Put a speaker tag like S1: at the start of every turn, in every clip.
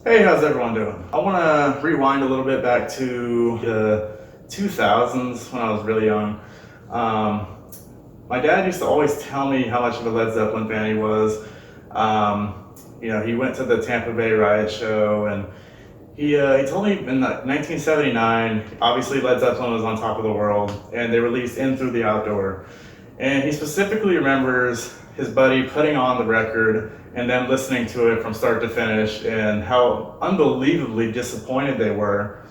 S1: Hey, how's everyone doing? I want to rewind a little bit back to the 2000s when I was really young. Um, my dad used to always tell me how much of a Led Zeppelin fan he was. He went to the Tampa Bay Riot show, and he told me in 1979, obviously Led Zeppelin was on top of the world, and they released In Through the Outdoor. And he specifically remembers his buddy putting on the record and then listening to it from start to finish and how unbelievably disappointed they were.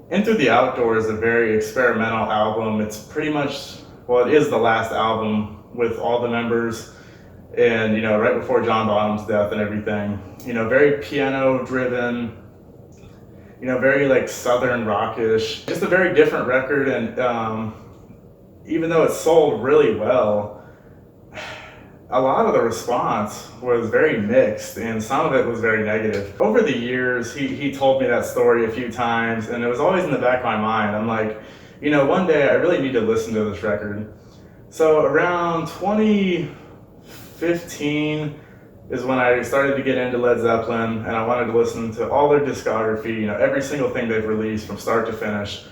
S1: In Through the Outdoor is a very experimental album. It's pretty much, well, it is the last album with all the members and, right before John Bonham's death and everything. Very piano driven, very like Southern rockish. Just a very different record, and even though it sold really well, a lot of the response was very mixed and some of it was very negative. Over the years, he told me that story a few times, and it was always in the back of my mind. I'm like, one day I really need to listen to this record. So around 2015 is when I started to get into Led Zeppelin, and I wanted to listen to all their discography, every single thing they've released from start to finish.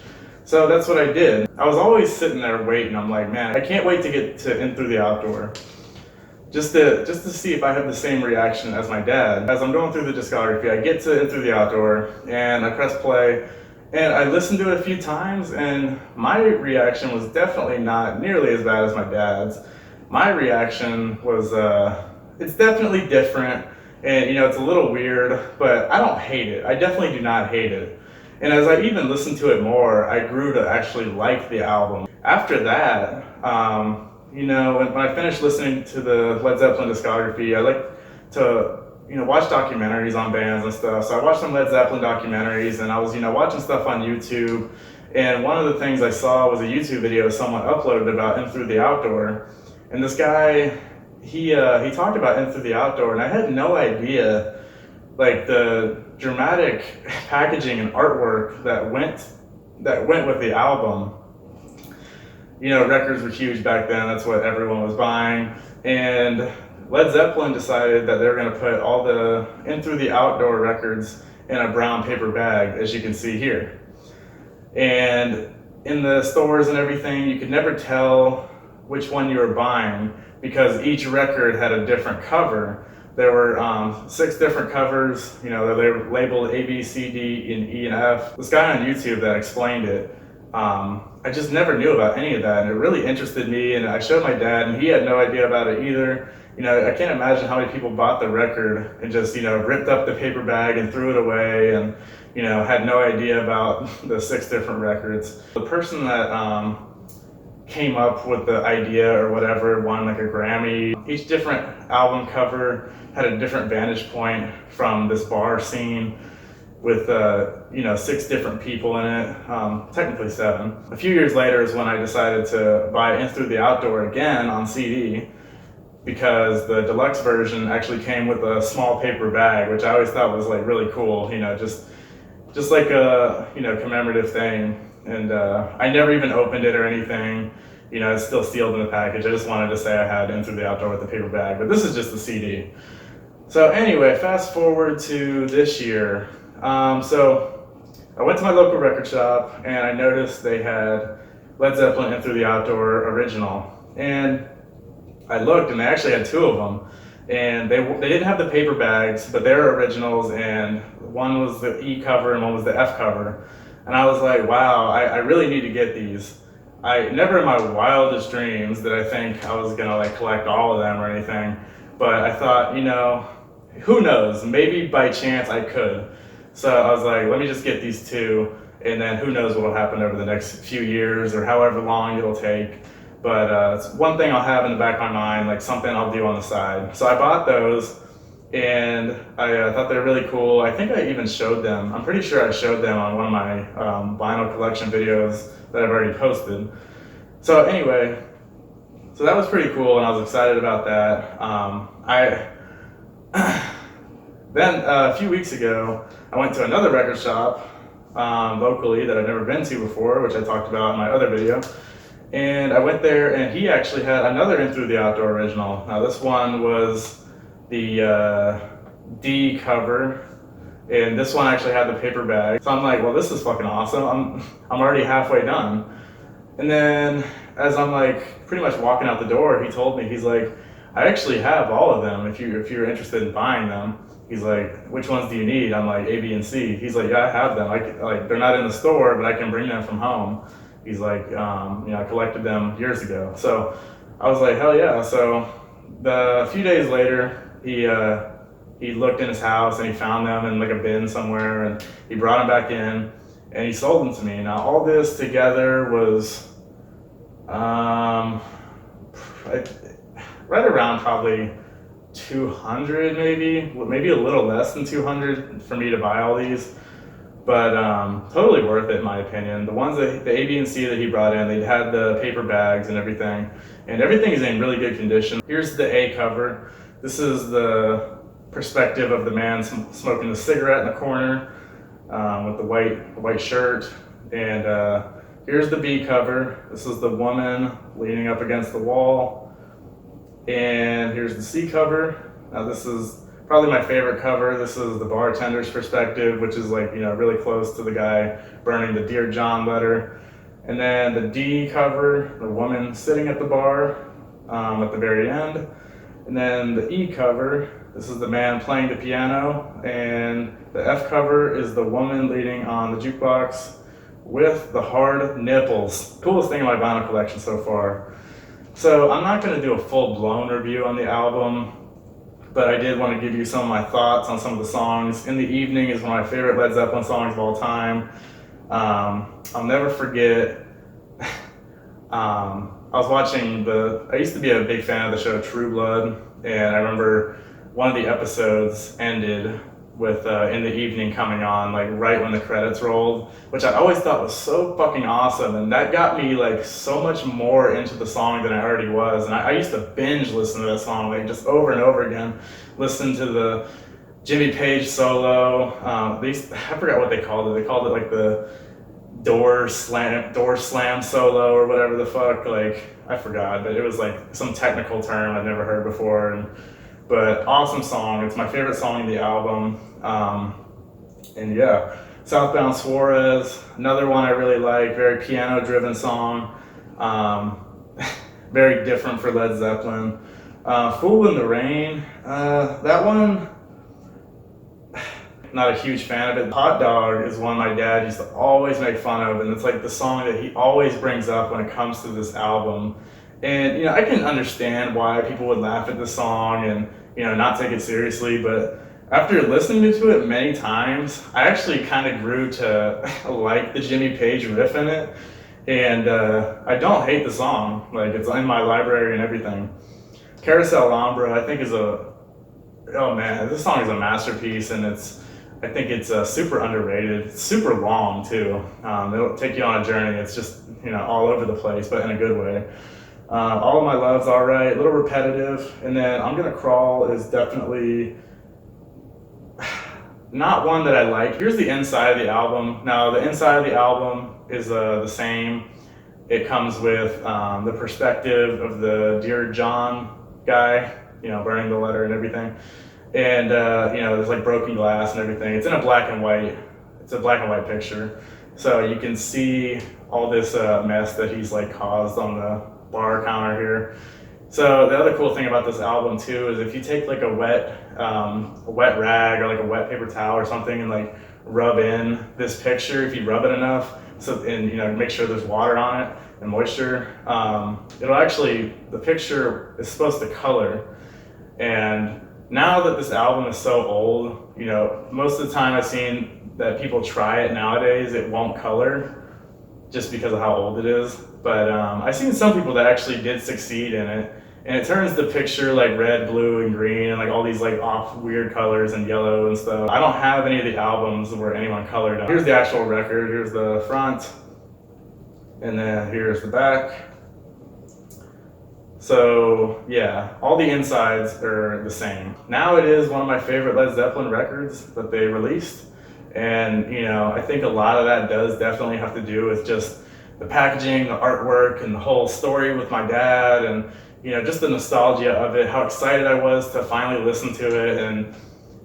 S1: So that's what I did. I was always sitting there waiting. I'm like, man, I can't wait to get to In Through the Outdoor. Just to see if I have the same reaction as my dad. As I'm going through the discography, I get to In Through the Outdoor, and I press play, and I listened to it a few times, and my reaction was definitely not nearly as bad as my dad's. My reaction was, it's definitely different, and it's a little weird, but I don't hate it. I definitely do not hate it. And as I even listened to it more, I grew to actually like the album. After that, when I finished listening to the Led Zeppelin discography, I like to, watch documentaries on bands and stuff. So I watched some Led Zeppelin documentaries, and I was, watching stuff on YouTube. And one of the things I saw was a YouTube video someone uploaded about In Through the Outdoor. And this guy, he talked about In Through the Outdoor, and I had no idea, like, the dramatic packaging and artwork that went with the album. Records were huge back then. That's what everyone was buying. And Led Zeppelin decided that they're going to put all the In Through the Outdoor records in a brown paper bag, as you can see here. And in the stores and everything, you could never tell which one you were buying because each record had a different cover. There were 6 different covers. They were labeled A, B, C, D, and E, and F. This guy on YouTube that explained it, I just never knew about any of that, and it really interested me, and I showed my dad, and he had no idea about it either. I can't imagine how many people bought the record and just, ripped up the paper bag and threw it away, and, had no idea about the 6 different records. The person that came up with the idea or whatever won like a Grammy. Each different album cover had a different vantage point from this bar scene with 6 different people in it, technically 7. A few years later is when I decided to buy In Through the Outdoor again on CD, because the deluxe version actually came with a small paper bag, which I always thought was like really cool, just like a commemorative thing. And I never even opened it or anything. It's still sealed in the package. I just wanted to say I had In Through the Outdoor with the paper bag, but this is just the CD. So anyway, fast forward to this year. So I went to my local record shop, and I noticed they had Led Zeppelin In Through the Outdoor original. And I looked, and they actually had 2 of them. And they didn't have the paper bags, but they were originals, and one was the E cover and one was the F cover. And I was like, wow, I really need to get these. I never in my wildest dreams did I think I was gonna like collect all of them or anything, but I thought, who knows, maybe by chance I could. So I was like, let me just get these 2, and then who knows what will happen over the next few years or however long it'll take. But it's one thing I'll have in the back of my mind, like something I'll do on the side. So I bought those, and I thought they were really cool. I think I even showed them. I'm pretty sure I showed them on one of my vinyl collection videos that I've already posted. So anyway, so that was pretty cool, and I was excited about that. Then a few weeks ago, I went to another record shop locally that I've never been to before, which I talked about in my other video. And I went there, and he actually had another In Through the Outdoor original. Now this one was the D cover, And this one actually had the paper bag. So I'm like, well, this is fucking awesome. I'm already halfway done. And then as I'm like pretty much walking out the door, he told me, he's like, I actually have all of them if you're interested in buying them. He's like, which ones do you need? I'm like, A, B, and C. He's like, yeah, I have them. Like they're not in the store, but I can bring them from home. He's like, I collected them years ago. So I was like, hell yeah. So a few days later, he looked in his house and he found them in like a bin somewhere, and he brought them back in and he sold them to me. Now all this together was right around probably 200, maybe a little less than 200 for me to buy all these, but totally worth it in my opinion. The ones that the A, B, and C that he brought in, they had the paper bags and everything is in really good condition. Here's the A cover. This is the perspective of the man smoking the cigarette in the corner with the white shirt, and here's the B cover. This is the woman leaning up against the wall, and here's the C cover. Now this is probably my favorite cover. This is the bartender's perspective, which is like, really close to the guy burning the Dear John letter. And then the D cover, the woman sitting at the bar at the very end. And then the E cover, this is the man playing the piano. And the F cover is the woman leaning on the jukebox with the hard nipples. Coolest thing in my vinyl collection so far. So I'm not going to do a full-blown review on the album, but I did want to give you some of my thoughts on some of the songs. In the Evening is one of my favorite Led Zeppelin songs of all time. I'll never forget, I used to be a big fan of the show True Blood, and I remember one of the episodes ended with In the Evening coming on, like right when the credits rolled, which I always thought was so fucking awesome, and that got me like so much more into the song than I already was. And I used to binge listen to that song like just over and over again, listen to the Jimmy Page solo. I forgot what they called it. They called it like the door slam solo or whatever the fuck. Like I forgot, but it was like some technical term I'd never heard before. But awesome song. It's my favorite song in the album. And yeah, Southbound Suarez, another one I really like. Very piano-driven song. Very different for Led Zeppelin. Fool in the Rain. That one, not a huge fan of it. Hot Dog is one my dad used to always make fun of, and it's like the song that he always brings up when it comes to this album. And I can understand why people would laugh at the song and not take it seriously, but after listening to it many times, I actually kind of grew to like the Jimmy Page riff in it, and I don't hate the song. Like it's in my library and everything. Carousel Alhambra, I think this song is a masterpiece, and I think it's super underrated. It's super long too. It'll take you on a journey. It's just all over the place, but in a good way. All of My Love's all right, a little repetitive, and then I'm Gonna Crawl is definitely not one that I like. Here's the inside of the album. Now the inside of the album is the same. It comes with the perspective of the Dear John guy, burning the letter and everything, and there's like broken glass and everything. It's in a black and white. It's a black and white picture, so you can see all this mess that he's like caused on the bar counter here. So the other cool thing about this album too is if you take like a wet rag or like a wet paper towel or something and like rub in this picture, if you rub it enough, and make sure there's water on it and moisture, the picture is supposed to color. And now that this album is so old, most of the time I've seen that people try it nowadays, it won't color just because of how old it is. But I've seen some people that actually did succeed in it, and it turns the picture like red, blue, and green, and like all these like off weird colors and yellow and stuff. I don't have any of the albums where anyone colored on. Here's the actual record. Here's the front, and then here's the back. So yeah, all the insides are the same. Now it is one of my favorite Led Zeppelin records that they released, and I think a lot of that does definitely have to do with just the packaging, the artwork, and the whole story with my dad, and just the nostalgia of it, how excited I was to finally listen to it. And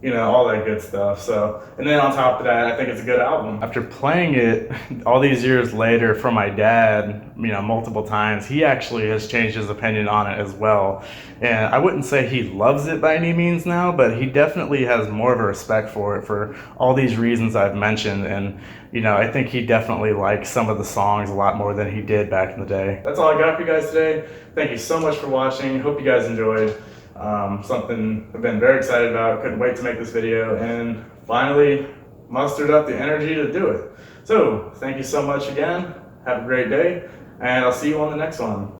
S1: all that good stuff. So, and then on top of that, I think it's a good album. After playing it all these years later for my dad, multiple times, he actually has changed his opinion on it as well. And I wouldn't say he loves it by any means now, but he definitely has more of a respect for it for all these reasons I've mentioned. And, I think he definitely likes some of the songs a lot more than he did back in the day. That's all I got for you guys today. Thank you so much for watching. Hope you guys enjoyed. Something I've been very excited about. Couldn't wait to make this video and finally mustered up the energy to do it. So thank you so much again. Have a great day, and I'll see you on the next one.